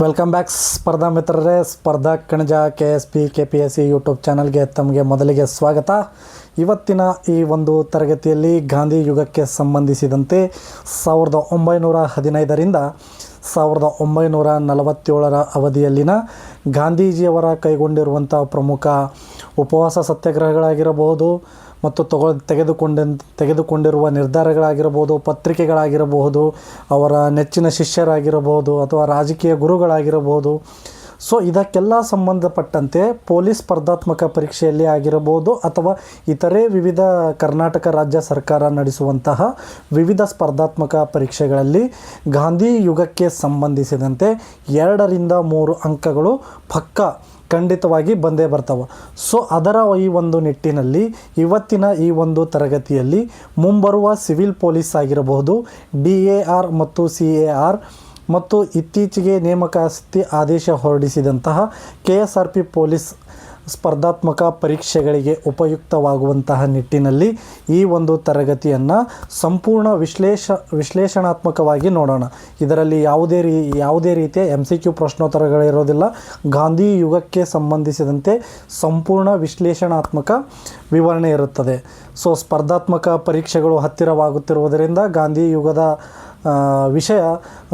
Welcome back ಸ್ಪರ್ಧಾ ಮಿತ್ರರೇ. ಸ್ಪರ್ಧಾ ಕಣಜ KSP KPSC ಯೂಟ್ಯೂಬ್ ಚಾನಲ್ಗೆ ತಮಗೆ ಮೊದಲಿಗೆ ಸ್ವಾಗತ. ಇವತ್ತಿನ ಈ ಒಂದು ತರಗತಿಯಲ್ಲಿ ಗಾಂಧಿ ಯುಗಕ್ಕೆ ಸಂಬಂಧಿಸಿದಂತೆ 1915ರಿಂದ 1947 ಅವಧಿಯಲ್ಲಿನ ಗಾಂಧೀಜಿಯವರ ಕೈಗೊಂಡಿರುವಂಥ ಪ್ರಮುಖ ಉಪವಾಸ ಸತ್ಯಾಗ್ರಹಗಳಾಗಿರಬಹುದು ಮತ್ತು ತೆಗೆದುಕೊಂಡಿರುವ ನಿರ್ಧಾರಗಳಾಗಿರಬಹುದು, ಪತ್ರಿಕೆಗಳಾಗಿರಬಹುದು, ಅವರ ನೆಚ್ಚಿನ ಶಿಷ್ಯರಾಗಿರಬಹುದು ಅಥವಾ ರಾಜಕೀಯ ಗುರುಗಳಾಗಿರಬಹುದು. ಸೊ ಇದಕ್ಕೆಲ್ಲ ಸಂಬಂಧಪಟ್ಟಂತೆ ಪೊಲೀಸ್ ಸ್ಪರ್ಧಾತ್ಮಕ ಪರೀಕ್ಷೆಯಲ್ಲಿ ಆಗಿರಬಹುದು ಅಥವಾ ಇತರೆ ವಿವಿಧ ಕರ್ನಾಟಕ ರಾಜ್ಯ ಸರ್ಕಾರ ನಡೆಸುವಂತಹ ವಿವಿಧ ಸ್ಪರ್ಧಾತ್ಮಕ ಪರೀಕ್ಷೆಗಳಲ್ಲಿ ಗಾಂಧಿ ಯುಗಕ್ಕೆ ಸಂಬಂಧಿಸಿದಂತೆ 2 ರಿಂದ 3 ಅಂಕಗಳು ಖಂಡಿತವಾಗಿ ಬಂದೇ ಬರ್ತವೆ. ಸೊ ಅದರ ಈ ಒಂದು ನಿಟ್ಟಿನಲ್ಲಿ ಇವತ್ತಿನ ಈ ಒಂದು ತರಗತಿಯಲ್ಲಿ ಮುಂಬರುವ ಸಿವಿಲ್ ಪೊಲೀಸ್ ಆಗಿರಬಹುದು, DAR ಮತ್ತು CAR ಮತ್ತು ಇತ್ತೀಚೆಗೆ ನೇಮಕಾತಿ ಆದೇಶ ಹೊರಡಿಸಿದಂತಹ KSRP ಪೊಲೀಸ್ ಸ್ಪರ್ಧಾತ್ಮಕ ಪರೀಕ್ಷೆಗಳಿಗೆ ಉಪಯುಕ್ತವಾಗುವಂತಹ ನಿಟ್ಟಿನಲ್ಲಿ ಈ ಒಂದು ತರಗತಿಯನ್ನು ಸಂಪೂರ್ಣ ವಿಶ್ಲೇಷಣಾತ್ಮಕವಾಗಿ ನೋಡೋಣ. ಇದರಲ್ಲಿ ಯಾವುದೇ ರೀತಿಯ MCQ ಪ್ರಶ್ನೋತ್ತರಗಳಿರೋದಿಲ್ಲ. ಗಾಂಧಿ ಯುಗಕ್ಕೆ ಸಂಬಂಧಿಸಿದಂತೆ ಸಂಪೂರ್ಣ ವಿಶ್ಲೇಷಣಾತ್ಮಕ ವಿವರಣೆ ಇರುತ್ತದೆ. ಸೊ ಸ್ಪರ್ಧಾತ್ಮಕ ಪರೀಕ್ಷೆಗಳು ಹತ್ತಿರವಾಗುತ್ತಿರುವುದರಿಂದ ಗಾಂಧಿ ಯುಗದ ವಿಷಯ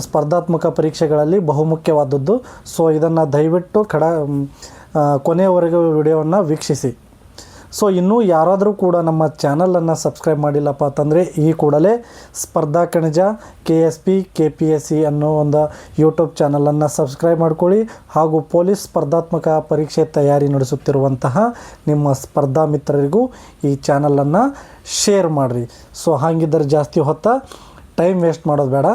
ಸ್ಪರ್ಧಾತ್ಮಕ ಪರೀಕ್ಷೆಗಳಲ್ಲಿ ಬಹುಮುಖ್ಯವಾದದ್ದು. ಸೊ ಇದನ್ನು ದಯವಿಟ್ಟು ಕೊನೆಯವರೆಗೂ ವಿಡಿಯೋವನ್ನು ವೀಕ್ಷಿಸಿ. ಸೊ ಇನ್ನೂ ಯಾರಾದರೂ ಕೂಡ ನಮ್ಮ ಚಾನಲನ್ನು ಸಬ್ಸ್ಕ್ರೈಬ್ ಮಾಡಿಲ್ಲಪ್ಪ ಅಂತಂದರೆ ಈ ಕೂಡಲೇ ಸ್ಪರ್ಧಾ ಕಣಜ KSP KPSC ಅನ್ನೋ ಒಂದು ಯೂಟ್ಯೂಬ್ ಚಾನಲನ್ನು ಸಬ್ಸ್ಕ್ರೈಬ್ ಮಾಡ್ಕೊಳ್ಳಿ. ಹಾಗೂ ಪೊಲೀಸ್ ಸ್ಪರ್ಧಾತ್ಮಕ ಪರೀಕ್ಷೆ ತಯಾರಿ ನಡೆಸುತ್ತಿರುವಂತಹ ನಿಮ್ಮ ಸ್ಪರ್ಧಾ ಮಿತ್ರರಿಗೂ ಈ ಚಾನಲನ್ನು ಶೇರ್ ಮಾಡಿರಿ. ಸೊ ಹಾಗಿದ್ದರೆ ಜಾಸ್ತಿ ಹೊತ್ತ ಟೈಮ್ ವೇಸ್ಟ್ ಮಾಡೋದು ಬೇಡ.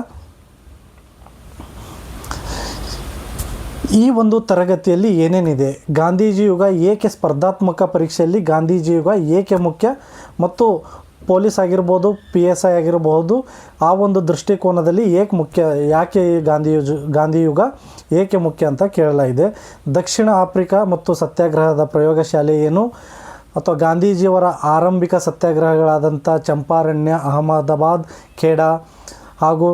ಈ ಒಂದು ತರಗತಿಯಲ್ಲಿ ಏನೇನಿದೆ, ಗಾಂಧೀಜಿ ಯುಗ ಏಕೆ ಸ್ಪರ್ಧಾತ್ಮಕ ಪರೀಕ್ಷೆಯಲ್ಲಿ ಗಾಂಧೀಜಿ ಯುಗ ಏಕೆ ಮುಖ್ಯ ಮತ್ತು ಪೊಲೀಸ್ ಆಗಿರ್ಬೋದು, PSI ಆಗಿರಬಹುದು, ಆ ಒಂದು ದೃಷ್ಟಿಕೋನದಲ್ಲಿ ಯಾಕೆ ಗಾಂಧಿ ಯುಗ ಏಕೆ ಮುಖ್ಯ ಅಂತ ಕೇಳಲಾಗಿದೆ. ದಕ್ಷಿಣ ಆಫ್ರಿಕಾ ಮತ್ತು ಸತ್ಯಾಗ್ರಹದ ಪ್ರಯೋಗಶಾಲೆ ಏನು, ಅಥವಾ ಗಾಂಧೀಜಿಯವರ ಆರಂಭಿಕ ಸತ್ಯಾಗ್ರಹಗಳಾದಂಥ ಚಂಪಾರಣ್ಯ, ಅಹಮದಾಬಾದ್, ಖೇಡಾ ಹಾಗೂ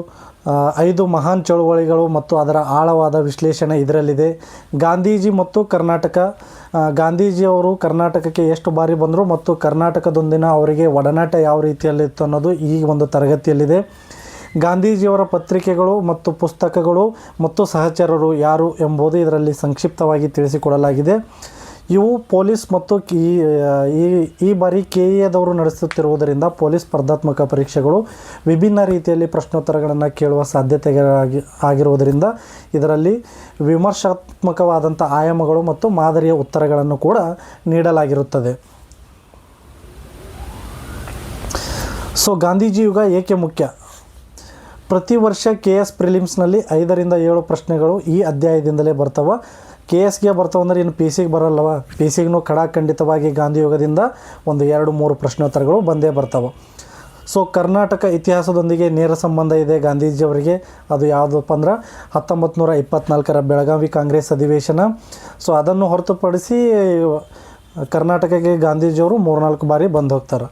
5 ಮಹಾನ್ ಚಳುವಳಿಗಳು ಮತ್ತು ಅದರ ಆಳವಾದ ವಿಶ್ಲೇಷಣೆ ಇದರಲ್ಲಿದೆ. ಗಾಂಧೀಜಿ ಮತ್ತು ಕರ್ನಾಟಕ, ಗಾಂಧೀಜಿಯವರು ಕರ್ನಾಟಕಕ್ಕೆ ಎಷ್ಟು ಬಾರಿ ಬಂದರು ಮತ್ತು ಕರ್ನಾಟಕದೊಂದಿನ ಅವರಿಗೆ ಒಡನಾಟ ಯಾವ ರೀತಿಯಲ್ಲಿತ್ತು ಅನ್ನೋದು ಈ ಒಂದು ತರಗತಿಯಲ್ಲಿದೆ. ಗಾಂಧೀಜಿಯವರ ಪತ್ರಿಕೆಗಳು ಮತ್ತು ಪುಸ್ತಕಗಳು ಮತ್ತು ಸಹಚರರು ಯಾರು ಎಂಬುದು ಇದರಲ್ಲಿ ಸಂಕ್ಷಿಪ್ತವಾಗಿ ತಿಳಿಸಿಕೊಡಲಾಗಿದೆ. ಇವು ಪೊಲೀಸ್ ಮತ್ತು ಈ ಬಾರಿ KEAದವರು ನಡೆಸುತ್ತಿರುವುದರಿಂದ ಪೊಲೀಸ್ ಸ್ಪರ್ಧಾತ್ಮಕ ಪರೀಕ್ಷೆಗಳು ವಿಭಿನ್ನ ರೀತಿಯಲ್ಲಿ ಪ್ರಶ್ನೋತ್ತರಗಳನ್ನು ಕೇಳುವ ಆಗಿರುವುದರಿಂದ ಇದರಲ್ಲಿ ವಿಮರ್ಶಾತ್ಮಕವಾದಂಥ ಆಯಾಮಗಳು ಮತ್ತು ಮಾದರಿಯ ಉತ್ತರಗಳನ್ನು ಕೂಡ ನೀಡಲಾಗಿರುತ್ತದೆ. ಸೊ ಗಾಂಧೀಜಿ ಯುಗ ಏಕೆ ಮುಖ್ಯ? ಪ್ರತಿ ವರ್ಷ KS ಪ್ರಿಲಿಮ್ಸ್ನಲ್ಲಿ 5 ರಿಂದ 7 ಪ್ರಶ್ನೆಗಳು ಈ ಅಧ್ಯಾಯದಿಂದಲೇ ಬರ್ತವೆ. KSಗೆ ಬರ್ತಾವಂದ್ರೆ ಇನ್ನು PCಗೆ ಬರಲ್ಲವ. PCಗೂ ಖಂಡಿತವಾಗಿ ಗಾಂಧಿ ಯುಗದಿಂದ ಒಂದು 2-3 ಪ್ರಶ್ನೋತ್ತರಗಳು ಬಂದೇ ಬರ್ತವೆ. ಸೊ ಕರ್ನಾಟಕ ಇತಿಹಾಸದೊಂದಿಗೆ ನೇರ ಸಂಬಂಧ ಇದೆ ಗಾಂಧೀಜಿಯವರಿಗೆ. ಅದು ಯಾವುದಪ್ಪ ಅಂದ್ರೆ 1924ರ ಬೆಳಗಾವಿ ಕಾಂಗ್ರೆಸ್ ಅಧಿವೇಶನ. ಸೊ ಅದನ್ನು ಹೊರತುಪಡಿಸಿ ಕರ್ನಾಟಕಕ್ಕೆ ಗಾಂಧೀಜಿಯವರು 3-4 ಬಾರಿ ಬಂದು ಹೋಗ್ತಾರೆ.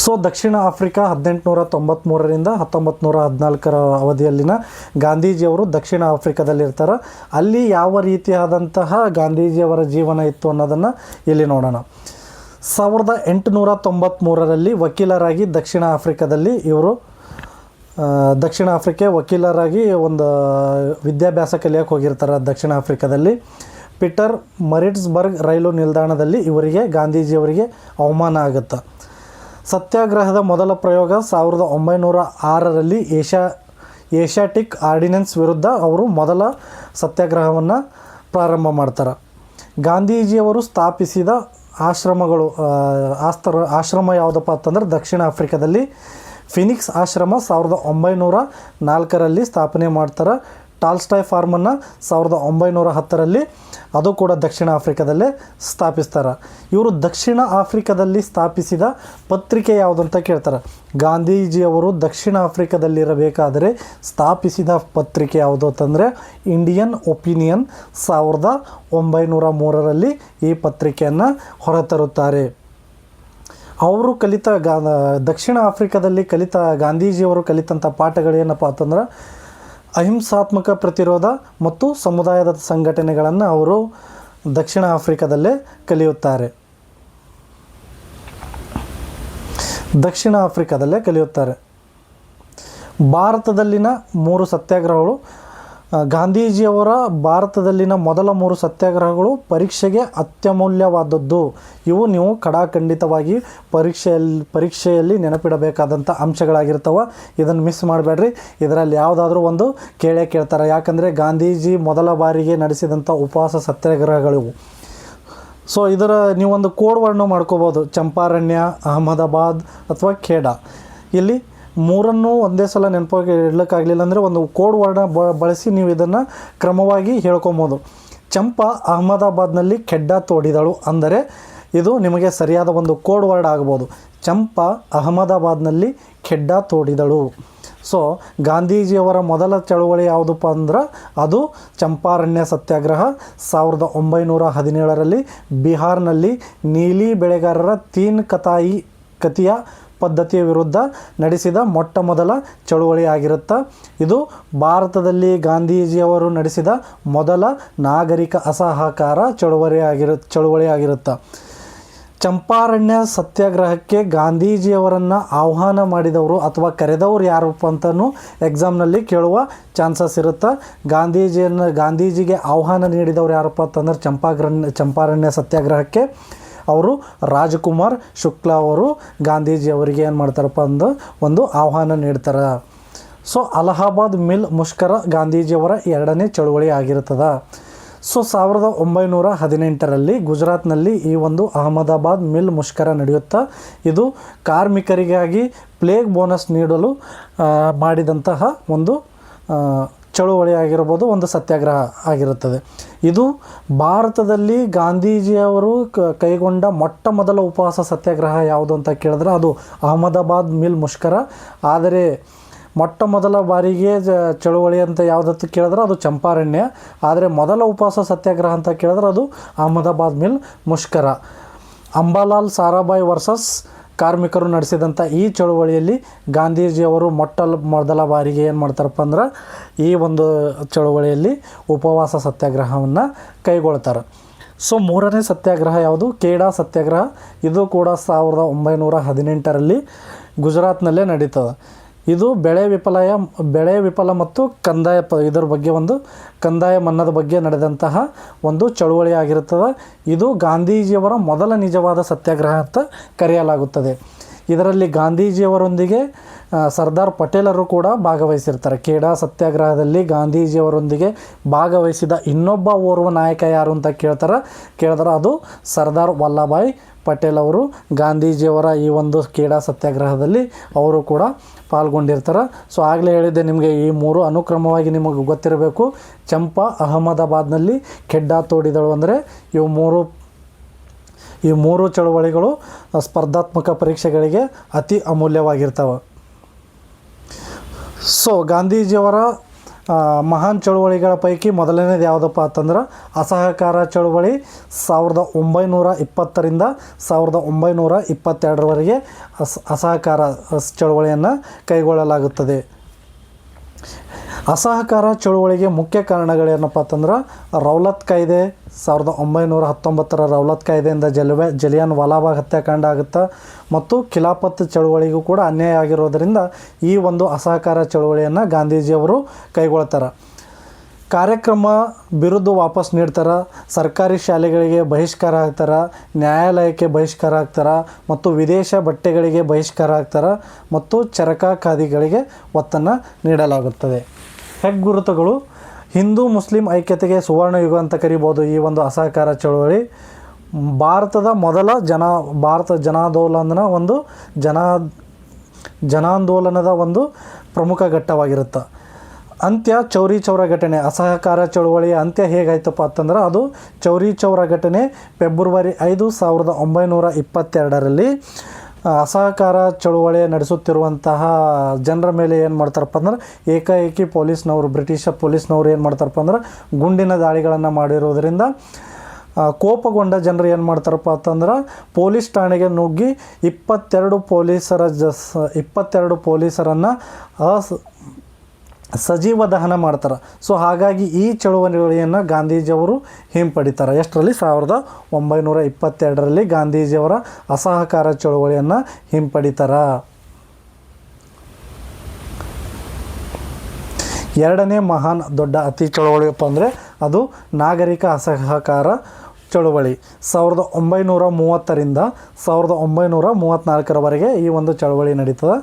ಸೊ ದಕ್ಷಿಣ ಆಫ್ರಿಕಾ 1893ರಿಂದ 1914ರ ಅವಧಿಯಲ್ಲಿನ ಗಾಂಧೀಜಿಯವರು ದಕ್ಷಿಣ ಆಫ್ರಿಕಾದಲ್ಲಿರ್ತಾರೆ. ಅಲ್ಲಿ ಯಾವ ರೀತಿಯಾದಂತಹ ಗಾಂಧೀಜಿಯವರ ಜೀವನ ಇತ್ತು ಅನ್ನೋದನ್ನು ಇಲ್ಲಿ ನೋಡೋಣ. 1893ರಲ್ಲಿ ವಕೀಲರಾಗಿ ದಕ್ಷಿಣ ಆಫ್ರಿಕೆ ವಕೀಲರಾಗಿ ಒಂದು ವಿದ್ಯಾಭ್ಯಾಸ ಕಲಿಯೋಕ್ಕೆ ಹೋಗಿರ್ತಾರೆ ದಕ್ಷಿಣ ಆಫ್ರಿಕಾದಲ್ಲಿ. ಪೀಟರ್ ಮರಿಟ್ಸ್ಬರ್ಗ್ ರೈಲು ನಿಲ್ದಾಣದಲ್ಲಿ ಗಾಂಧೀಜಿಯವರಿಗೆ ಅವಮಾನ ಆಗುತ್ತೆ. ಸತ್ಯಾಗ್ರಹದ ಮೊದಲ ಪ್ರಯೋಗ 1906ರಲ್ಲಿ ಏಷ್ಯಾಟಿಕ್ ಆರ್ಡಿನೆನ್ಸ್ ವಿರುದ್ಧ ಅವರು ಮೊದಲ ಸತ್ಯಾಗ್ರಹವನ್ನು ಪ್ರಾರಂಭ ಮಾಡ್ತಾರೆ. ಗಾಂಧೀಜಿಯವರು ಸ್ಥಾಪಿಸಿದ ಆಶ್ರಮ ಯಾವುದಪ್ಪ ಅಂತಂದ್ರೆ ದಕ್ಷಿಣ ಆಫ್ರಿಕಾದಲ್ಲಿ ಫಿನಿಕ್ಸ್ ಆಶ್ರಮ 1904ರಲ್ಲಿ ಸ್ಥಾಪನೆ ಮಾಡ್ತಾರೆ. ಟಾಲ್ಸ್ಟಾಯ್ ಫಾರ್ಮನ್ನು 1910ರಲ್ಲಿ ಅದು ಕೂಡ ದಕ್ಷಿಣ ಆಫ್ರಿಕಾದಲ್ಲೇ ಸ್ಥಾಪಿಸ್ತಾರೆ. ಇವರು ದಕ್ಷಿಣ ಆಫ್ರಿಕಾದಲ್ಲಿ ಸ್ಥಾಪಿಸಿದ ಪತ್ರಿಕೆ ಯಾವುದಂತ ಕೇಳ್ತಾರೆ. ಗಾಂಧೀಜಿಯವರು ದಕ್ಷಿಣ ಆಫ್ರಿಕಾದಲ್ಲಿರಬೇಕಾದರೆ ಸ್ಥಾಪಿಸಿದ ಪತ್ರಿಕೆ ಯಾವುದು ಅಂತಂದರೆ ಇಂಡಿಯನ್ ಒಪಿನಿಯನ್. 1903ರಲ್ಲಿ ಈ ಪತ್ರಿಕೆಯನ್ನು ಹೊರತರುತ್ತಾರೆ. ಅವರು ದಕ್ಷಿಣ ಆಫ್ರಿಕಾದಲ್ಲಿ ಗಾಂಧೀಜಿಯವರು ಕಲಿತಂಥ ಪಾಠಗಳೇನಪ್ಪ ಅಂತಂದ್ರೆ ಅಹಿಂಸಾತ್ಮಕ ಪ್ರತಿರೋಧ ಮತ್ತು ಸಮುದಾಯದ ಸಂಘಟನೆಗಳನ್ನು ಅವರು ದಕ್ಷಿಣ ಆಫ್ರಿಕಾದಲ್ಲೇ ಕಲಿಯುತ್ತಾರೆ. ಭಾರತದಲ್ಲಿನ 3 ಸತ್ಯಾಗ್ರಹಗಳು. ಗಾಂಧೀಜಿಯವರ ಭಾರತದಲ್ಲಿನ ಮೊದಲ 3 ಸತ್ಯಾಗ್ರಹಗಳು ಪರೀಕ್ಷೆಗೆ ಅತ್ಯಮೂಲ್ಯವಾದದ್ದು. ಇವು ನೀವು ಖಡಾಖಂಡಿತವಾಗಿ ಪರೀಕ್ಷೆಯಲ್ಲಿ ನೆನಪಿಡಬೇಕಾದಂಥ ಅಂಶಗಳಾಗಿರ್ತವೆ. ಇದನ್ನು ಮಿಸ್ ಮಾಡಬೇಡ್ರಿ. ಇದರಲ್ಲಿ ಯಾವುದಾದ್ರೂ ಒಂದು ಕೇಳ್ತಾರೆ. ಯಾಕಂದರೆ ಗಾಂಧೀಜಿ ಮೊದಲ ಬಾರಿಗೆ ನಡೆಸಿದಂಥ ಉಪವಾಸ ಸತ್ಯಾಗ್ರಹಗಳಿವು. ಸೊ ಇದರ ನೀವೊಂದು ಕೋಡ್ ವರ್ಡ್ನು ಮಾಡ್ಕೋಬೋದು. ಚಂಪಾರಣ್ಯ, ಅಹಮದಾಬಾದ್ ಅಥವಾ ಖೇಡಾ. ಇಲ್ಲಿ ಮೂರನ್ನು ಒಂದೇ ಸಲ ನೆನಪಾಗಿ ಇಡಲಿಕ್ಕಾಗಲಿಲ್ಲ ಅಂದರೆ ಒಂದು ಕೋಡ್ ವರ್ಡ್ನ ಬಳಸಿ ನೀವು ಇದನ್ನು ಕ್ರಮವಾಗಿ ಹೇಳ್ಕೊಬೋದು. ಚಂಪಾ ಅಹಮದಾಬಾದ್ನಲ್ಲಿ ಖೆಡ್ಡಾ ತೋಡಿದಳು ಅಂದರೆ ಇದು ನಿಮಗೆ ಸರಿಯಾದ ಒಂದು ಕೋಡ್ ವರ್ಡ್ ಆಗ್ಬೋದು. ಚಂಪಾ ಅಹಮದಾಬಾದ್ನಲ್ಲಿ ಖೆಡ್ಡಾ ತೋಡಿದಳು. ಸೊ ಗಾಂಧೀಜಿಯವರ ಮೊದಲ ಚಳುವಳಿ ಯಾವುದಪ್ಪ ಅಂದ್ರೆ ಅದು ಚಂಪಾರಣ್ಯ ಸತ್ಯಾಗ್ರಹ. 1917ರಲ್ಲಿ ಬಿಹಾರ್ನಲ್ಲಿ ನೀಲಿ ಬೆಳೆಗಾರರ ತೀನ್ ಕತಿಯ ಪದ್ಧತಿಯ ವಿರುದ್ಧ ನಡೆಸಿದ ಮೊಟ್ಟ ಮೊದಲ ಚಳುವಳಿ ಆಗಿರುತ್ತೆ. ಇದು ಭಾರತದಲ್ಲಿ ಗಾಂಧೀಜಿಯವರು ನಡೆಸಿದ ಮೊದಲ ನಾಗರಿಕ ಅಸಹಕಾರ ಚಳುವಳಿ ಆಗಿರುತ್ತೆ. ಚಂಪಾರಣ್ಯ ಸತ್ಯಾಗ್ರಹಕ್ಕೆ ಗಾಂಧೀಜಿಯವರನ್ನು ಆಹ್ವಾನ ಮಾಡಿದವರು ಅಥವಾ ಕರೆದವರು ಯಾರಪ್ಪ ಅಂತಲೂ ಎಕ್ಸಾಮ್ನಲ್ಲಿ ಕೇಳುವ ಚಾನ್ಸಸ್ ಇರುತ್ತೆ. ಗಾಂಧೀಜಿಗೆ ಆಹ್ವಾನ ನೀಡಿದವರು ಯಾರಪ್ಪ ಅಂತಂದ್ರೆ ಚಂಪಾರಣ್ಯ ಸತ್ಯಾಗ್ರಹಕ್ಕೆ ಅವರು ರಾಜಕುಮಾರ್ ಶುಕ್ಲಾ ಅವರು ಗಾಂಧೀಜಿಯವರಿಗೆ ಏನು ಮಾಡ್ತಾರಪ್ಪ ಅಂದ್ರೆ ಒಂದು ಆಹ್ವಾನ ನೀಡ್ತಾರೆ. ಸೊ ಅಲಹಾಬಾದ್ ಮಿಲ್ ಮುಷ್ಕರ ಗಾಂಧೀಜಿಯವರ 2ನೇ ಚಳುವಳಿ ಆಗಿರ್ತದೆ. ಸೊ 1918ರಲ್ಲಿ ಗುಜರಾತ್ನಲ್ಲಿ ಈ ಒಂದು ಅಹಮದಾಬಾದ್ ಮಿಲ್ ಮುಷ್ಕರ ನಡೆಯುತ್ತಾ. ಇದು ಕಾರ್ಮಿಕರಿಗಾಗಿ ಪ್ಲೇಗ್ ಬೋನಸ್ ನೀಡಲು ಮಾಡಿದಂತಹ ಒಂದು ಚಳುವಳಿ ಆಗಿರ್ಬೋದು, ಒಂದು ಸತ್ಯಾಗ್ರಹ ಆಗಿರುತ್ತದೆ. ಇದು ಭಾರತದಲ್ಲಿ ಗಾಂಧೀಜಿಯವರು ಕೈಗೊಂಡ ಮೊಟ್ಟ ಮೊದಲ ಉಪವಾಸ ಸತ್ಯಾಗ್ರಹ ಯಾವುದು ಅಂತ ಕೇಳಿದ್ರೆ ಅದು ಅಹಮದಾಬಾದ್ ಮಿಲ್ ಮುಷ್ಕರ. ಆದರೆ ಮೊಟ್ಟ ಮೊದಲ ಬಾರಿಗೆ ಚಳುವಳಿ ಅಂತ ಯಾವುದಂತ ಕೇಳಿದ್ರೆ ಅದು ಚಂಪಾರಣ್ಯ. ಆದರೆ ಮೊದಲ ಉಪವಾಸ ಸತ್ಯಾಗ್ರಹ ಅಂತ ಕೇಳಿದ್ರೆ ಅದು ಅಹಮದಾಬಾದ್ ಮಿಲ್ ಮುಷ್ಕರ. ಅಂಬಾಲಾಲ್ ಸಾರಾಭಾಯ್ ವರ್ಸಸ್ ಕಾರ್ಮಿಕರು ನಡೆಸಿದಂಥ ಈ ಚಳುವಳಿಯಲ್ಲಿ ಗಾಂಧೀಜಿಯವರು ಮೊದಲ ಬಾರಿಗೆ ಏನು ಮಾಡ್ತಾರಪ್ಪ ಅಂದ್ರೆ ಈ ಒಂದು ಚಳುವಳಿಯಲ್ಲಿ ಉಪವಾಸ ಸತ್ಯಾಗ್ರಹವನ್ನು ಕೈಗೊಳ್ತಾರೆ. ಸೊ 3ನೇ ಸತ್ಯಾಗ್ರಹ ಯಾವುದು? ಖೇಡಾ ಸತ್ಯಾಗ್ರಹ. ಇದು ಕೂಡ 1918ರಲ್ಲಿ ಗುಜರಾತ್ನಲ್ಲೇ ನಡೀತದೆ. ಇದು ಬೆಳೆ ವಿಫಲ ಮತ್ತು ಕಂದಾಯ ಇದರ ಬಗ್ಗೆ ಒಂದು ಕಂದಾಯ ಮನ್ನದ ಬಗ್ಗೆ ನಡೆದಂತಹ ಒಂದು ಚಳುವಳಿ ಆಗಿರುತ್ತದೆ. ಇದು ಗಾಂಧೀಜಿಯವರ ಮೊದಲ ನಿಜವಾದ ಸತ್ಯಾಗ್ರಹ ಅಂತ ಕರೆಯಲಾಗುತ್ತದೆ. ಇದರಲ್ಲಿ ಗಾಂಧೀಜಿಯವರೊಂದಿಗೆ ಸರ್ದಾರ್ ಪಟೇಲರು ಕೂಡ ಭಾಗವಹಿಸಿರ್ತಾರೆ. ಖೇಡಾ ಸತ್ಯಾಗ್ರಹದಲ್ಲಿ ಗಾಂಧೀಜಿಯವರೊಂದಿಗೆ ಭಾಗವಹಿಸಿದ ಓರ್ವ ನಾಯಕ ಯಾರು ಅಂತ ಕೇಳಿದ್ರೆ ಅದು ಸರ್ದಾರ್ ವಲ್ಲಭಾಯ್ ಪಟೇಲ್ ಅವರು ಗಾಂಧೀಜಿಯವರ ಈ ಒಂದು ಖೇಡಾ ಸತ್ಯಾಗ್ರಹದಲ್ಲಿ ಅವರು ಕೂಡ ಪಾಲ್ಗೊಂಡಿರ್ತಾರೆ. ಸೊ ಆಗಲೇ ಹೇಳಿದ್ದೆ ನಿಮಗೆ ಈ 3 ಅನುಕ್ರಮವಾಗಿ ನಿಮಗೆ ಗೊತ್ತಿರಬೇಕು. ಚಂಪಾ ಅಹಮದಾಬಾದ್ನಲ್ಲಿ ಖೆಡ್ಡಾ ತೋಡಿದಳು ಅಂದರೆ ಈ ಮೂರು ಚಳುವಳಿಗಳು ಸ್ಪರ್ಧಾತ್ಮಕ ಪರೀಕ್ಷೆಗಳಿಗೆ ಅತಿ ಅಮೂಲ್ಯವಾಗಿರ್ತವೆ. ಸೊ ಗಾಂಧೀಜಿಯವರ ಮಹಾನ್ ಚಳುವಳಿಗಳ ಪೈಕಿ ಮೊದಲನೇದು ಯಾವುದಪ್ಪ ಅಂತಂದ್ರೆ ಅಸಹಕಾರ ಚಳುವಳಿ. 1920ರಿಂದ 1922ರವರೆಗೆ ಅಸಹಕಾರ ಚಳುವಳಿಯನ್ನು ಕೈಗೊಳ್ಳಲಾಗುತ್ತದೆ. ಅಸಹಕಾರ ಚಳುವಳಿಗೆ ಮುಖ್ಯ ಕಾರಣಗಳೇನಪ್ಪ ಅಂತಂದ್ರೆ ರೌಲತ್ ಕಾಯ್ದೆ. 1919ರ ರೌಲತ್ ಕಾಯ್ದೆಯಿಂದ ಜಲಿಯನ್ ವಾಲಾಬಾಗ್ ಹತ್ಯಾಕಾಂಡ ಆಗುತ್ತೆ ಮತ್ತು ಖಿಲಾಫತ್ ಚಳುವಳಿಗೂ ಕೂಡ ಅನ್ಯಾಯ ಆಗಿರೋದರಿಂದ ಈ ಒಂದು ಅಸಹಕಾರ ಚಳುವಳಿಯನ್ನು ಗಾಂಧೀಜಿಯವರು ಕೈಗೊಳ್ತಾರೆ. ಕಾರ್ಯಕ್ರಮ ಬಿರುದು ವಾಪಸ್ ನೀಡ್ತಾರೆ. ಸರ್ಕಾರಿ ಶಾಲೆಗಳಿಗೆ ಬಹಿಷ್ಕಾರ ಹಾಕ್ತಾರೆ, ನ್ಯಾಯಾಲಯಕ್ಕೆ ಬಹಿಷ್ಕಾರ ಹಾಕ್ತಾರೆ ಮತ್ತು ವಿದೇಶ ಬಟ್ಟೆಗಳಿಗೆ ಬಹಿಷ್ಕಾರ ಹಾಕ್ತಾರೆ ಮತ್ತು ಚರಕ ಖಾದಿಗಳಿಗೆ ಒತ್ತನ್ನು ನೀಡಲಾಗುತ್ತದೆ. ಹೆಗ್ಗುರುತುಗಳು ಹಿಂದೂ ಮುಸ್ಲಿಂ ಐಕ್ಯತೆಗೆ ಸುವರ್ಣ ಯುಗ ಅಂತ ಕರಿಬೋದು ಈ ಒಂದು ಅಸಹಕಾರ ಚಳುವಳಿ. ಭಾರತದ ಮೊದಲ ಜನಾಂದೋಲನದ ಒಂದು ಪ್ರಮುಖ ಘಟ್ಟವಾಗಿರುತ್ತೆ. ಅಂತ್ಯ ಚೌರಿ ಚೌರ ಘಟನೆ. ಅಸಹಕಾರ ಚಳುವಳಿಯ ಅಂತ್ಯ ಹೇಗಾಯ್ತಪ್ಪ ಅಂತಂದ್ರೆ ಅದು ಚೌರಿ ಚೌರ ಘಟನೆ ಫೆಬ್ರವರಿ 5, 1922ರಲ್ಲಿ ಅಸಹಕಾರ ಚಳುವಳಿ ನಡೆಸುತ್ತಿರುವಂತಹ ಜನರ ಮೇಲೆ ಏನು ಮಾಡ್ತಾರಪ್ಪ ಅಂದ್ರೆ ಏಕಾಏಕಿ ಬ್ರಿಟಿಷ್ ಪೊಲೀಸ್ನವರು ಏನು ಮಾಡ್ತಾರಪ್ಪ ಅಂದ್ರೆ ಗುಂಡಿನ ದಾಳಿಗಳನ್ನು ಮಾಡಿರೋದರಿಂದ ಕೋಪಗೊಂಡ ಜನರು ಏನು ಮಾಡ್ತಾರಪ್ಪ ಅಂತಂದ್ರೆ ಪೊಲೀಸ್ ಠಾಣೆಗೆ ನುಗ್ಗಿ 22 ಪೊಲೀಸರನ್ನು ಸಜೀವ ದಹನ ಮಾಡ್ತಾರೆ. ಸೊ ಹಾಗಾಗಿ ಈ ಚಳುವಳಿಯನ್ನು ಗಾಂಧೀಜಿಯವರು ಹಿಂಪಡಿತಾರೆ. ಎಷ್ಟರಲ್ಲಿ? 1922ರಲ್ಲಿ ಗಾಂಧೀಜಿಯವರ ಅಸಹಕಾರ ಚಳುವಳಿಯನ್ನು ಹಿಂಪಡಿತಾರೆ. ಎರಡನೇ ಮಹಾನ್ ದೊಡ್ಡ ಅತಿ ಚಳುವಳಿಯಪ್ಪ ಅಂದರೆ ಅದು ನಾಗರಿಕ ಅಸಹಕಾರ ಚಳುವಳಿ. 1930ರಿಂದ 1934ರವರೆಗೆ ಈ ಒಂದು ಚಳುವಳಿ ನಡೀತದೆ.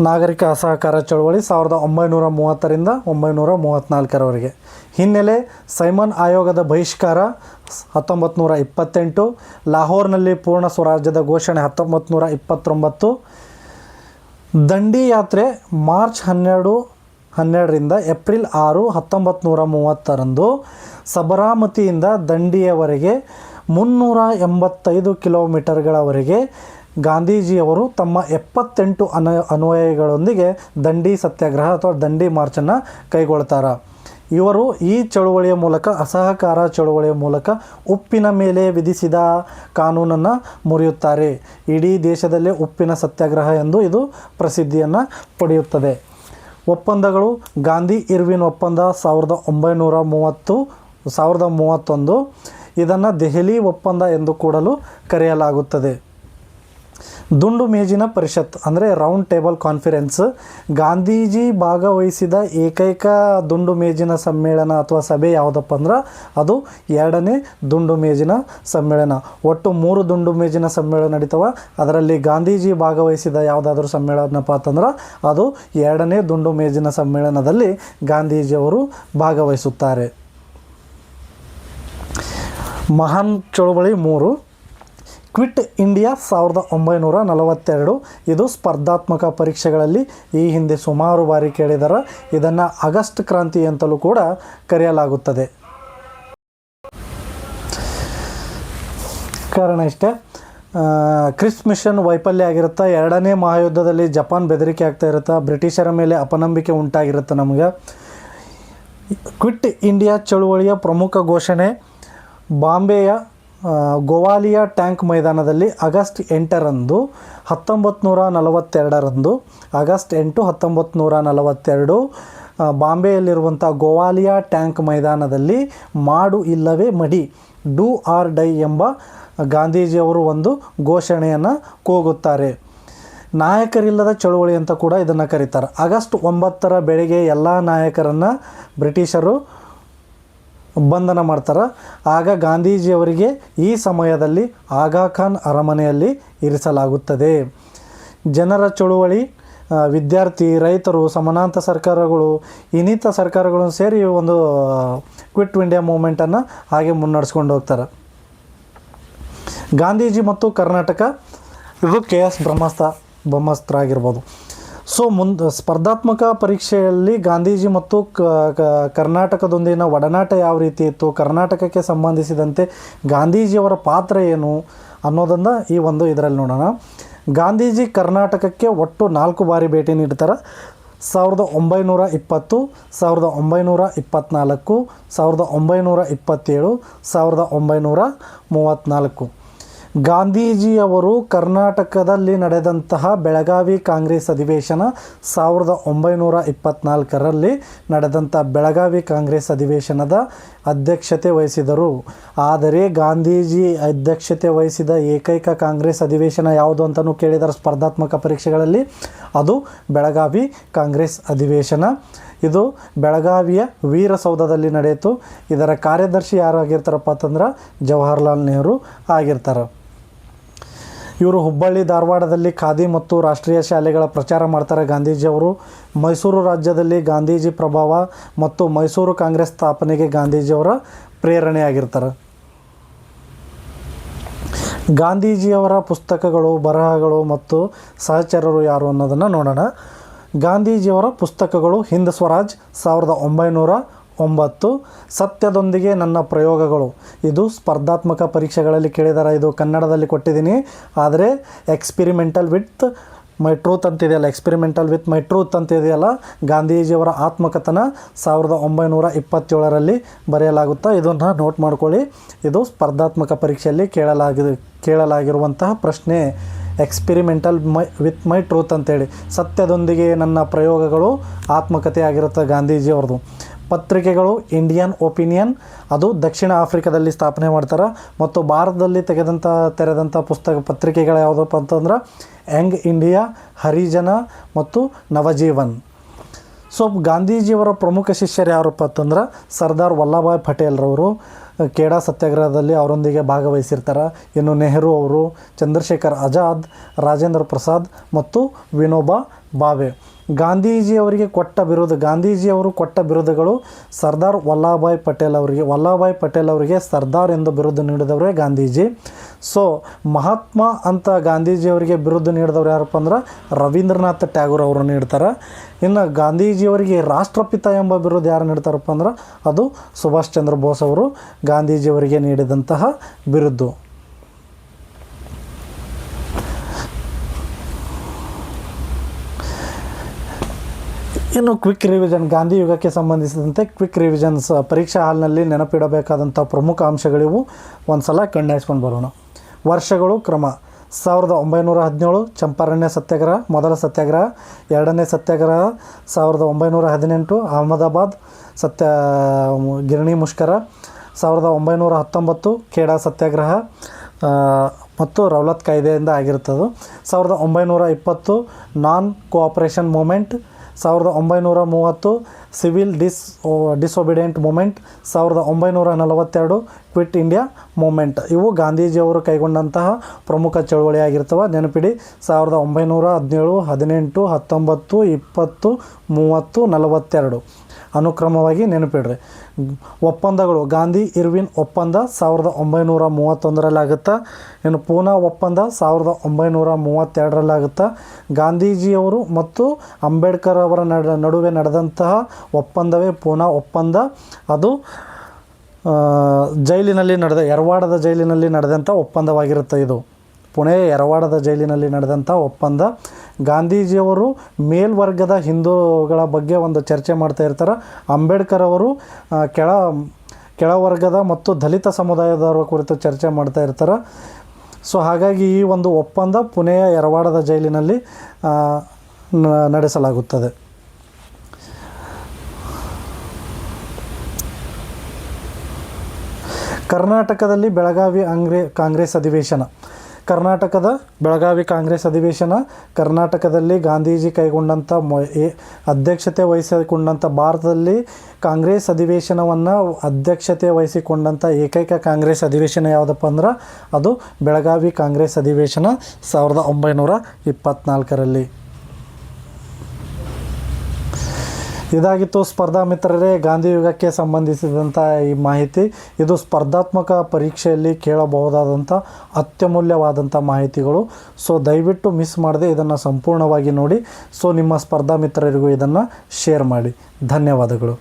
ನಾಗರಿಕ ಅಸಹಕಾರ ಚಳುವಳಿ 1930ರಿಂದ 1934ರವರೆಗೆ. ಹಿನ್ನೆಲೆ ಸೈಮನ್ ಆಯೋಗದ ಬಹಿಷ್ಕಾರ 1928, ಲಾಹೋರ್ನಲ್ಲಿ ಪೂರ್ಣ ಸ್ವರಾಜ್ಯದ ಘೋಷಣೆ 1929, ದಂಡಿ ಯಾತ್ರೆ ಮಾರ್ಚ್ 12ರಿಂದ ಏಪ್ರಿಲ್ 6, 1930ರಂದು ಸಬರಾಮತಿಯಿಂದ ದಂಡಿಯವರೆಗೆ 385 ಕಿಲೋಮೀಟರ್ಗಳವರೆಗೆ ಗಾಂಧೀಜಿಯವರು ತಮ್ಮ 78 ಅನುಯಾಯಿಗಳೊಂದಿಗೆ ದಂಡಿ ಸತ್ಯಾಗ್ರಹ ಅಥವಾ ದಂಡಿ ಮಾರ್ಚನ್ನು ಕೈಗೊಳ್ತಾರೆ. ಇವರು ಈ ಚಳುವಳಿಯ ಮೂಲಕ, ಅಸಹಕಾರ ಚಳುವಳಿಯ ಮೂಲಕ ಉಪ್ಪಿನ ಮೇಲೆ ವಿಧಿಸಿದ ಕಾನೂನನ್ನು ಮುರಿಯುತ್ತಾರೆ. ಇಡೀ ದೇಶದಲ್ಲೇ ಉಪ್ಪಿನ ಸತ್ಯಾಗ್ರಹ ಎಂದು ಇದು ಪ್ರಸಿದ್ಧಿಯನ್ನು ಪಡೆಯುತ್ತದೆ. ಒಪ್ಪಂದಗಳು: ಗಾಂಧಿ ಇರ್ವಿನ್ ಒಪ್ಪಂದ 1931, ಇದನ್ನು ದೆಹಲಿ ಒಪ್ಪಂದ ಎಂದು ಕೂಡಲು ಕರೆಯಲಾಗುತ್ತದೆ. ದುಂಡು ಮೇಜಿನ ಪರಿಷತ್ ಅಂದರೆ ರೌಂಡ್ ಟೇಬಲ್ ಕಾನ್ಫರೆನ್ಸ್, ಗಾಂಧೀಜಿ ಭಾಗವಹಿಸಿದ ಏಕೈಕ ದುಂಡು ಮೇಜಿನ ಸಮ್ಮೇಳನ ಅಥವಾ ಸಭೆ ಯಾವುದಪ್ಪ ಅಂದ್ರೆ ಅದು ಎರಡನೇ ದುಂಡು ಮೇಜಿನ ಸಮ್ಮೇಳನ. ಒಟ್ಟು 3 ದುಂಡು ಮೇಜಿನ ಸಮ್ಮೇಳನ ನಡೀತವೆ. ಅದರಲ್ಲಿ ಗಾಂಧೀಜಿ ಭಾಗವಹಿಸಿದ ಯಾವುದಾದ್ರೂ ಸಮ್ಮೇಳನಪ್ಪ ಅಂತಂದ್ರೆ ಅದು ಎರಡನೇ ದುಂಡು ಮೇಜಿನ ಸಮ್ಮೇಳನದಲ್ಲಿ ಗಾಂಧೀಜಿಯವರು ಭಾಗವಹಿಸುತ್ತಾರೆ. ಮಹಾನ್ ಚಳುವಳಿ 3. Quit India 1942. ಇದು ಸ್ಪರ್ಧಾತ್ಮಕ ಪರೀಕ್ಷೆಗಳಲ್ಲಿ ಈ ಹಿಂದೆ ಸುಮಾರು ಬಾರಿ ಕೇಳಿದರೆ. ಇದನ್ನು ಆಗಸ್ಟ್ ಕ್ರಾಂತಿ ಅಂತಲೂ ಕೂಡ ಕರೆಯಲಾಗುತ್ತದೆ. ಕಾರಣ ಇಷ್ಟೇ, ಕ್ರಿಸ್ ಮಿಷನ್ ವೈಫಲ್ಯ ಆಗಿರುತ್ತೆ. ಎರಡನೇ ಮಹಾಯುದ್ಧದಲ್ಲಿ ಜಪಾನ್ ಬೆದರಿಕೆ ಆಗ್ತಾ ಇರುತ್ತೆ. ಬ್ರಿಟಿಷರ ಮೇಲೆ ಅಪನಂಬಿಕೆ ಉಂಟಾಗಿರುತ್ತೆ ನಮಗೆ. ಕ್ವಿಟ್ ಇಂಡಿಯಾ ಚಳುವಳಿಯ ಪ್ರಮುಖ ಘೋಷಣೆ ಬಾಂಬೆಯ ಗೋವಾಲಿಯಾ ಟ್ಯಾಂಕ್ ಮೈದಾನದಲ್ಲಿ ಆಗಸ್ಟ್ 8ರಂದು 1942 ಆಗಸ್ಟ್ 8, 1942 ಬಾಂಬೆಯಲ್ಲಿರುವಂಥ ಗೋವಾಲಿಯಾ ಟ್ಯಾಂಕ್ ಮೈದಾನದಲ್ಲಿ ಮಾಡು ಇಲ್ಲವೇ ಮಡಿ, ಡೂ ಆರ್ ಡೈ ಎಂಬ ಗಾಂಧೀಜಿಯವರು ಒಂದು ಘೋಷಣೆಯನ್ನು ಕೂಗುತ್ತಾರೆ. ನಾಯಕರಿಲ್ಲದ ಚಳುವಳಿ ಅಂತ ಕೂಡ ಇದನ್ನು ಕರೀತಾರೆ. ಆಗಸ್ಟ್ 9ರ ಬೆಳಗ್ಗೆ ಎಲ್ಲ ನಾಯಕರನ್ನು ಬ್ರಿಟಿಷರು ಬಂಧನ ಮಾಡ್ತಾರೆ. ಆಗ ಗಾಂಧೀಜಿಯವರಿಗೆ ಈ ಸಮಯದಲ್ಲಿ ಆಗಾ ಖಾನ್ ಅರಮನೆಯಲ್ಲಿ ಇರಿಸಲಾಗುತ್ತದೆ. ಜನರ ಚಳುವಳಿ, ವಿದ್ಯಾರ್ಥಿ, ರೈತರು, ಸಮಾನಾಂತರ ಸರ್ಕಾರಗಳು, ಇನ್ನಿತ ಸರ್ಕಾರಗಳನ್ನು ಸೇರಿ ಒಂದು ಕ್ವಿಟ್ ಇಂಡಿಯಾ ಮೂವ್ಮೆಂಟನ್ನು ಹಾಗೆ ಮುನ್ನಡೆಸ್ಕೊಂಡು ಹೋಗ್ತಾರೆ. ಗಾಂಧೀಜಿ ಮತ್ತು ಕರ್ನಾಟಕ, ಇದು KS ಬ್ರಹ್ಮಾಸ್ತ್ರ ಆಗಿರ್ಬೋದು. ಸೊ ಸ್ಪರ್ಧಾತ್ಮಕ ಪರೀಕ್ಷೆಯಲ್ಲಿ ಗಾಂಧೀಜಿ ಮತ್ತು ಕರ್ನಾಟಕದೊಂದಿಗಿನ ಒಡನಾಟ ಯಾವ ರೀತಿ ಇತ್ತು, ಕರ್ನಾಟಕಕ್ಕೆ ಸಂಬಂಧಿಸಿದಂತೆ ಗಾಂಧೀಜಿಯವರ ಪಾತ್ರ ಏನು ಅನ್ನೋದನ್ನು ಈ ಒಂದು ಇದರಲ್ಲಿ ನೋಡೋಣ. ಗಾಂಧೀಜಿ ಕರ್ನಾಟಕಕ್ಕೆ ಒಟ್ಟು 4 ಬಾರಿ ಭೇಟಿ ನೀಡ್ತಾರೆ. 1920, 1924, 1927, 1934. ಗಾಂಧೀಜಿಯವರು ಕರ್ನಾಟಕದಲ್ಲಿ ನಡೆದಂತಹ ಬೆಳಗಾವಿ ಕಾಂಗ್ರೆಸ್ ಅಧಿವೇಶನ 1924ರಲ್ಲಿ ನಡೆದಂಥ ಬೆಳಗಾವಿ ಕಾಂಗ್ರೆಸ್ ಅಧಿವೇಶನದ ಅಧ್ಯಕ್ಷತೆ ವಹಿಸಿದರು. ಆದರೆ ಗಾಂಧೀಜಿ ಅಧ್ಯಕ್ಷತೆ ವಹಿಸಿದ ಏಕೈಕ ಕಾಂಗ್ರೆಸ್ ಅಧಿವೇಶನ ಯಾವುದು ಅಂತಲೂ ಕೇಳಿದರೆ ಸ್ಪರ್ಧಾತ್ಮಕ ಪರೀಕ್ಷೆಗಳಲ್ಲಿ ಅದು ಬೆಳಗಾವಿ ಕಾಂಗ್ರೆಸ್ ಅಧಿವೇಶನ. ಇದು ಬೆಳಗಾವಿಯ ವೀರಸೌಧದಲ್ಲಿ ನಡೆಯಿತು. ಇದರ ಕಾರ್ಯದರ್ಶಿ ಯಾರು ಆಗಿರ್ತಾರಪ್ಪ ಅಂತಂದ್ರೆ ಜವಾಹರ್ಲಾಲ್ ನೆಹರು ಆಗಿರ್ತಾರೆ. ಇವರು ಹುಬ್ಬಳ್ಳಿ ಧಾರವಾಡದಲ್ಲಿ ಖಾದಿ ಮತ್ತು ರಾಷ್ಟ್ರೀಯ ಶಾಲೆಗಳ ಪ್ರಚಾರ ಮಾಡ್ತಾರೆ ಗಾಂಧೀಜಿಯವರು. ಮೈಸೂರು ರಾಜ್ಯದಲ್ಲಿ ಗಾಂಧೀಜಿ ಪ್ರಭಾವ ಮತ್ತು ಮೈಸೂರು ಕಾಂಗ್ರೆಸ್ ಸ್ಥಾಪನೆಗೆ ಗಾಂಧೀಜಿಯವರ ಪ್ರೇರಣೆಯಾಗಿರ್ತಾರೆ. ಗಾಂಧೀಜಿಯವರ ಪುಸ್ತಕಗಳು, ಬರಹಗಳು ಮತ್ತು ಸಹಚರರು ಯಾರು ಅನ್ನೋದನ್ನು ನೋಡೋಣ. ಗಾಂಧೀಜಿಯವರ ಪುಸ್ತಕಗಳು: ಹಿಂದ್ ಸ್ವರಾಜ್ 1909, ಸತ್ಯದೊಂದಿಗೆ ನನ್ನ ಪ್ರಯೋಗಗಳು. ಇದು ಸ್ಪರ್ಧಾತ್ಮಕ ಪರೀಕ್ಷೆಗಳಲ್ಲಿ ಕೇಳಿದಾರೆ. ಇದು ಕನ್ನಡದಲ್ಲಿ ಕೊಟ್ಟಿದ್ದೀನಿ. ಆದರೆ ಎಕ್ಸ್ಪಿರಿಮೆಂಟಲ್ ವಿತ್ ಮೈ ಟ್ರೂತ್ ಅಂತಿದೆಯಲ್ಲ, ಎಕ್ಸ್ಪೆರಿಮೆಂಟಲ್ ವಿತ್ ಮೈ ಟ್ರೂತ್ ಅಂತಿದೆಯಲ್ಲ, ಗಾಂಧೀಜಿಯವರ ಆತ್ಮಕಥನ 1927ರಲ್ಲಿ ಬರೆಯಲಾಗುತ್ತಾ. ಇದನ್ನು ನೋಟ್ ಮಾಡ್ಕೊಳ್ಳಿ. ಇದು ಸ್ಪರ್ಧಾತ್ಮಕ ಪರೀಕ್ಷೆಯಲ್ಲಿ ಕೇಳಲಾಗಿರುವಂತಹ ಪ್ರಶ್ನೆ. ಎಕ್ಸ್ಪೆರಿಮೆಂಟಲ್ ವಿತ್ ಮೈ ಟ್ರೂತ್ ಅಂತೇಳಿ, ಸತ್ಯದೊಂದಿಗೆ ನನ್ನ ಪ್ರಯೋಗಗಳು ಆತ್ಮಕಥೆ ಆಗಿರುತ್ತೆ ಗಾಂಧೀಜಿಯವ್ರದ್ದು. ಪತ್ರಿಕೆಗಳು ಇಂಡಿಯನ್ ಒಪಿನಿಯನ್, ಅದು ದಕ್ಷಿಣ ಆಫ್ರಿಕಾದಲ್ಲಿ ಸ್ಥಾಪನೆ ಮಾಡ್ತಾರೆ. ಮತ್ತು ಭಾರತದಲ್ಲಿ ತೆರೆದಂಥ ಪತ್ರಿಕೆಗಳು ಯಾವುದಪ್ಪ ಅಂತಂದ್ರೆ ಯಂಗ್ ಇಂಡಿಯಾ, ಹರಿಜನ ಮತ್ತು ನವಜೀವನ್. ಸೊ ಗಾಂಧೀಜಿಯವರ ಪ್ರಮುಖ ಶಿಷ್ಯರು ಯಾರಪ್ಪ ಅಂತಂದ್ರೆ ಸರ್ದಾರ್ ವಲ್ಲಭಾಯ್ ಪಟೇಲ್ರವರು ಖೇಡಾ ಸತ್ಯಾಗ್ರಹದಲ್ಲಿ ಅವರೊಂದಿಗೆ ಭಾಗವಹಿಸಿರ್ತಾರೆ. ಇನ್ನು ನೆಹರು ಅವರು, ಚಂದ್ರಶೇಖರ್ ಆಜಾದ್, ರಾಜೇಂದ್ರ ಪ್ರಸಾದ್ ಮತ್ತು ವಿನೋಬಾ ಭಾವೆ. ಗಾಂಧೀಜಿಯವರು ಕೊಟ್ಟ ಬಿರುದುಗಳು ಸರ್ದಾರ್ ವಲ್ಲಭಾಯ್ ಪಟೇಲ್ ಅವರಿಗೆ ಸರ್ದಾರ್ ಎಂದು ಬಿರುದು ನೀಡಿದವರೇ ಗಾಂಧೀಜಿ. ಸೊ ಮಹಾತ್ಮ ಅಂತ ಗಾಂಧೀಜಿಯವರಿಗೆ ಬಿರುದು ನೀಡಿದವರು ಯಾರಪ್ಪ ಅಂದ್ರೆ ರವೀಂದ್ರನಾಥ್ ಟ್ಯಾಗೋರ್ ಅವರು ನೀಡ್ತಾರೆ. ಇನ್ನು ಗಾಂಧೀಜಿಯವರಿಗೆ ರಾಷ್ಟ್ರಪಿತ ಎಂಬ ಬಿರುದು ಯಾರು ನೀಡ್ತಾರಪ್ಪ ಅಂದ್ರೆ ಅದು ಸುಭಾಷ್ ಚಂದ್ರ ಬೋಸ್ ಅವರು ಗಾಂಧೀಜಿಯವರಿಗೆ ನೀಡಿದಂತಹ ಬಿರುದು. ಇನ್ನು ಕ್ವಿಕ್ ರಿವಿಷನ್, ಗಾಂಧಿ ಯುಗಕ್ಕೆ ಸಂಬಂಧಿಸಿದಂತೆ ಕ್ವಿಕ್ ರಿವಿಷನ್ಸ್, ಪರೀಕ್ಷಾ ಹಾಲ್ನಲ್ಲಿ ನೆನಪಿಡಬೇಕಾದಂಥ ಪ್ರಮುಖ ಅಂಶಗಳಿವು. ಒಂದು ಸಲ ಕಣ್ಣಾಯಿಸ್ಕೊಂಡು ಬರೋಣ. ವರ್ಷಗಳು ಕ್ರಮ: 1917 ಚಂಪಾರಣ್ಯ ಸತ್ಯಾಗ್ರಹ, ಮೊದಲ ಸತ್ಯಾಗ್ರಹ. ಎರಡನೇ ಸತ್ಯಾಗ್ರಹ 1918 ಅಹಮದಾಬಾದ್ ಗಿರಣಿ ಮುಷ್ಕರ. 1919 ಖೇಡಾ ಸತ್ಯಾಗ್ರಹ ಮತ್ತು ರೌಲತ್ ಕಾಯ್ದೆಯಿಂದ ಆಗಿರ್ತದೆ. 1920 non cooperation movement. 1930 civil disobedient movement. 1942 quit India movement. ಇವು ಗಾಂಧೀಜಿಯವರು ಕೈಗೊಂಡಂತಹ ಪ್ರಮುಖ ಚಳುವಳಿಯಾಗಿರ್ತವೆ, ನೆನಪಿಡಿ. 1917, 18, 19, 20, 30, 42 ಅನುಕ್ರಮವಾಗಿ ನೆನಪಿಡ್ರಿ. ಒಪ್ಪಂದಗಳು: ಗಾಂಧಿ ಇರ್ವಿನ್ ಒಪ್ಪಂದ 1931ರಲ್ಲಿ ಆಗುತ್ತೆ. ಇನ್ನು ಪೂನಾ ಒಪ್ಪಂದ 1932ರಲ್ಲಿ ಆಗುತ್ತೆ. ಗಾಂಧೀಜಿಯವರು ಮತ್ತು ಅಂಬೇಡ್ಕರ್ ಅವರ ನಡುವೆ ನಡೆದಂತಹ ಒಪ್ಪಂದವೇ ಪೂನಾ ಒಪ್ಪಂದ. ಅದು ಯರವಾಡದ ಜೈಲಿನಲ್ಲಿ ನಡೆದಂಥ ಒಪ್ಪಂದವಾಗಿರುತ್ತೆ. ಇದು ಪುಣೆ ಯರವಾಡದ ಜೈಲಿನಲ್ಲಿ ನಡೆದಂಥ ಒಪ್ಪಂದ. ಗಾಂಧೀಜಿಯವರು ಮೇಲ್ವರ್ಗದ ಹಿಂದೂಗಳ ಬಗ್ಗೆ ಒಂದು ಚರ್ಚೆ ಮಾಡ್ತಾ ಇರ್ತಾರೆ. ಅಂಬೇಡ್ಕರ್ ಅವರು ಕೆಳವರ್ಗದ ಮತ್ತು ದಲಿತ ಸಮುದಾಯದವರ ಕುರಿತು ಚರ್ಚೆ ಮಾಡ್ತಾ ಇರ್ತಾರೆ. ಸೊ ಹಾಗಾಗಿ ಈ ಒಂದು ಒಪ್ಪಂದ ಪುಣೆಯ ಯರವಾಡದ ಜೈಲಿನಲ್ಲಿ ನಡೆಸಲಾಗುತ್ತದೆ. ಕರ್ನಾಟಕದಲ್ಲಿ ಬೆಳಗಾವಿ ಕಾಂಗ್ರೆಸ್ ಅಧಿವೇಶನ. ಬೆಳಗಾವಿ ಕಾಂಗ್ರೆಸ್ ಅಧಿವೇಶನ ಕರ್ನಾಟಕದಲ್ಲಿ ಗಾಂಧೀಜಿ ಕೈಗೊಂಡಂಥ ಅಧ್ಯಕ್ಷತೆ ವಹಿಸಿಕೊಂಡಂಥ ಭಾರತದಲ್ಲಿ ಕಾಂಗ್ರೆಸ್ ಅಧಿವೇಶನವನ್ನು ಅಧ್ಯಕ್ಷತೆ ವಹಿಸಿಕೊಂಡಂಥ ಏಕೈಕ ಕಾಂಗ್ರೆಸ್ ಅಧಿವೇಶನ ಯಾವುದಪ್ಪ ಅಂದ್ರೆ ಅದು ಬೆಳಗಾವಿ ಕಾಂಗ್ರೆಸ್ ಅಧಿವೇಶನ 1924ರಲ್ಲಿ. ಇದಾಗಿತ್ತು ಸ್ಪರ್ಧಾ ಮಿತ್ರರೇ ಗಾಂಧಿ ಯುಗಕ್ಕೆ ಸಂಬಂಧಿಸಿದಂಥ ಈ ಮಾಹಿತಿ. ಇದು ಸ್ಪರ್ಧಾತ್ಮಕ ಪರೀಕ್ಷೆಯಲ್ಲಿ ಕೇಳಬಹುದಾದಂಥ ಅತ್ಯಮೂಲ್ಯವಾದಂಥ ಮಾಹಿತಿಗಳು. ಸೊ ದಯವಿಟ್ಟು ಮಿಸ್ ಮಾಡದೆ ಇದನ್ನು ಸಂಪೂರ್ಣವಾಗಿ ನೋಡಿ. ಸೊ ನಿಮ್ಮ ಸ್ಪರ್ಧಾ ಮಿತ್ರರಿಗೂ ಇದನ್ನು ಶೇರ್ ಮಾಡಿ. ಧನ್ಯವಾದಗಳು.